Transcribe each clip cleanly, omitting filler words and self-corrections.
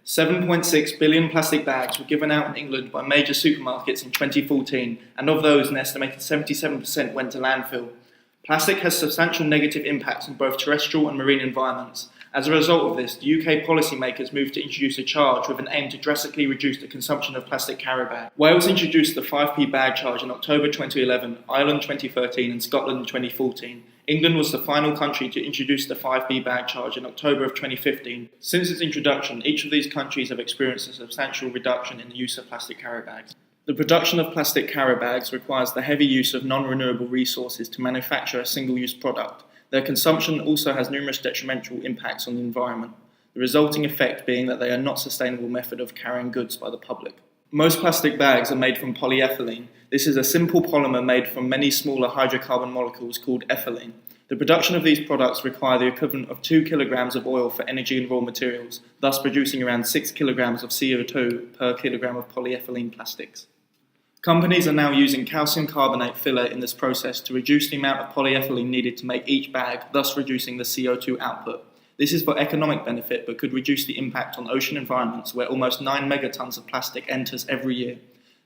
7.6 billion plastic bags were given out in England by major supermarkets in 2014, and of those, an estimated 77% went to landfill. Plastic has substantial negative impacts on both terrestrial and marine environments. As a result of this, the UK policymakers moved to introduce a charge with an aim to drastically reduce the consumption of plastic carry bags. Wales introduced the 5p bag charge in October 2011, Ireland 2013 and Scotland 2014. England was the final country to introduce the 5p bag charge in October of 2015. Since its introduction, each of these countries have experienced a substantial reduction in the use of plastic carry bags. The production of plastic carry bags requires the heavy use of non-renewable resources to manufacture a single-use product. Their consumption also has numerous detrimental impacts on the environment, the resulting effect being that they are not a sustainable method of carrying goods by the public. Most plastic bags are made from polyethylene. This is a simple polymer made from many smaller hydrocarbon molecules called ethylene. The production of these products require the equivalent of 2 kilograms of oil for energy and raw materials, thus producing around 6 kilograms of CO2 per kilogram of polyethylene plastics. Companies are now using calcium carbonate filler in this process to reduce the amount of polyethylene needed to make each bag, thus reducing the CO2 output. This is for economic benefit, but could reduce the impact on ocean environments where almost 9 megatons of plastic enters every year.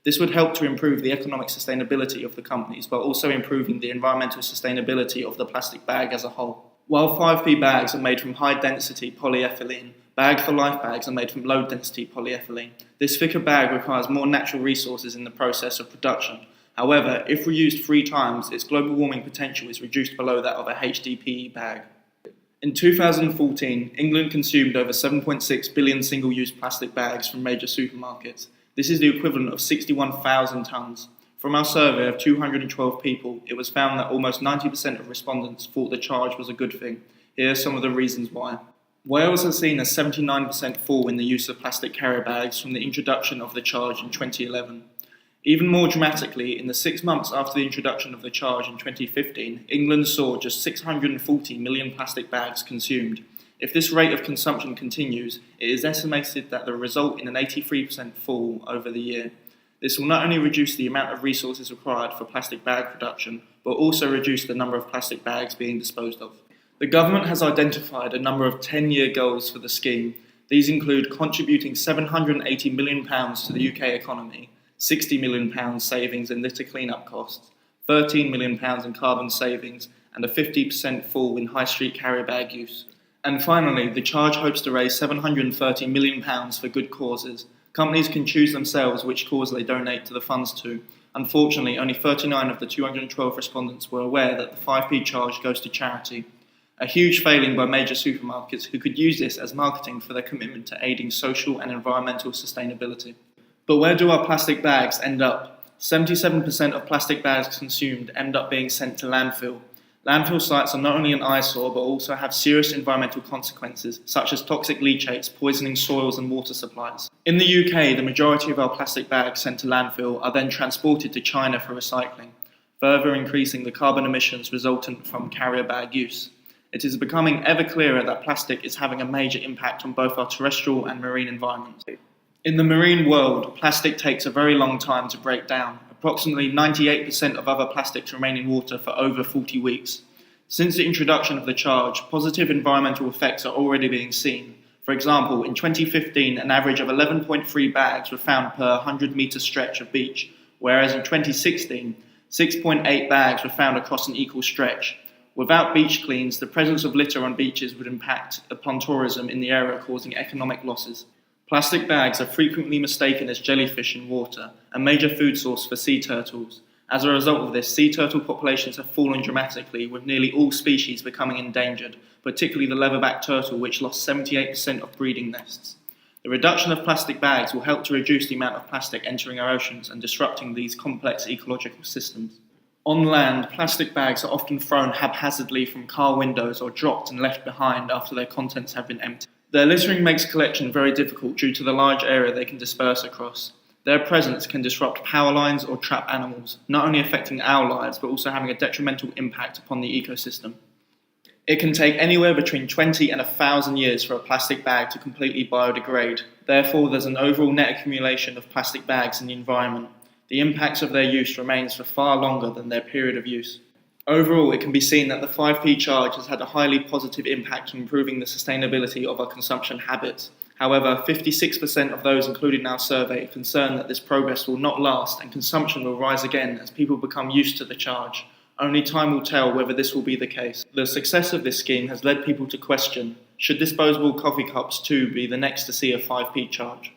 This would help to improve the economic sustainability of the companies, while also improving the environmental sustainability of the plastic bag as a whole. While 5p bags are made from high-density polyethylene, Bag for Life bags are made from low-density polyethylene. This thicker bag requires more natural resources in the process of production. However, if reused 3 times, its global warming potential is reduced below that of a HDPE bag. In 2014, England consumed over 7.6 billion single-use plastic bags from major supermarkets. This is the equivalent of 61,000 tonnes. From our survey of 212 people, it was found that almost 90% of respondents thought the charge was a good thing. Here are some of the reasons why. Wales has seen a 79% fall in the use of plastic carrier bags from the introduction of the charge in 2011. Even more dramatically, in the 6 months after the introduction of the charge in 2015, England saw just 640 million plastic bags consumed. If this rate of consumption continues, it is estimated that will result in an 83% fall over the year. This will not only reduce the amount of resources required for plastic bag production, but also reduce the number of plastic bags being disposed of. The government has identified a number of 10-year goals for the scheme. These include contributing £780 million to the UK economy, £60 million savings in litter clean-up costs, £13 million in carbon savings, and a 50% fall in high street carrier bag use. And finally, the charge hopes to raise £730 million for good causes. Companies can choose themselves which cause they donate to the funds to. Unfortunately, only 39 of the 212 respondents were aware that the 5p charge goes to charity. A huge failing by major supermarkets who could use this as marketing for their commitment to aiding social and environmental sustainability. But where do our plastic bags end up? 77% of plastic bags consumed end up being sent to landfill. Landfill sites are not only an eyesore but also have serious environmental consequences, such as toxic leachates poisoning soils and water supplies. In the UK, the majority of our plastic bags sent to landfill are then transported to China for recycling, further increasing the carbon emissions resultant from carrier bag use. It is becoming ever clearer that plastic is having a major impact on both our terrestrial and marine environments. In the marine world, plastic takes a very long time to break down. Approximately 98% of other plastics remain in water for over 40 weeks. Since the introduction of the charge, positive environmental effects are already being seen. For example, in 2015, an average of 11.3 bags were found per 100-metre stretch of beach, whereas in 2016, 6.8 bags were found across an equal stretch. Without beach cleans, the presence of litter on beaches would impact upon tourism in the area, causing economic losses. Plastic bags are frequently mistaken as jellyfish in water, a major food source for sea turtles. As a result of this, sea turtle populations have fallen dramatically, with nearly all species becoming endangered, particularly the leatherback turtle, which lost 78% of breeding nests. The reduction of plastic bags will help to reduce the amount of plastic entering our oceans and disrupting these complex ecological systems. On land, plastic bags are often thrown haphazardly from car windows or dropped and left behind after their contents have been emptied. Their littering makes collection very difficult due to the large area they can disperse across. Their presence can disrupt power lines or trap animals, not only affecting our lives but also having a detrimental impact upon the ecosystem. It can take anywhere between 20 and 1,000 years for a plastic bag to completely biodegrade. Therefore, there's an overall net accumulation of plastic bags in the environment. The impacts of their use remains for far longer than their period of use. Overall, it can be seen that the 5p charge has had a highly positive impact on improving the sustainability of our consumption habits. However, 56% of those included in our survey are concerned that this progress will not last and consumption will rise again as people become used to the charge. Only time will tell whether this will be the case. The success of this scheme has led people to question, should disposable coffee cups too be the next to see a 5p charge?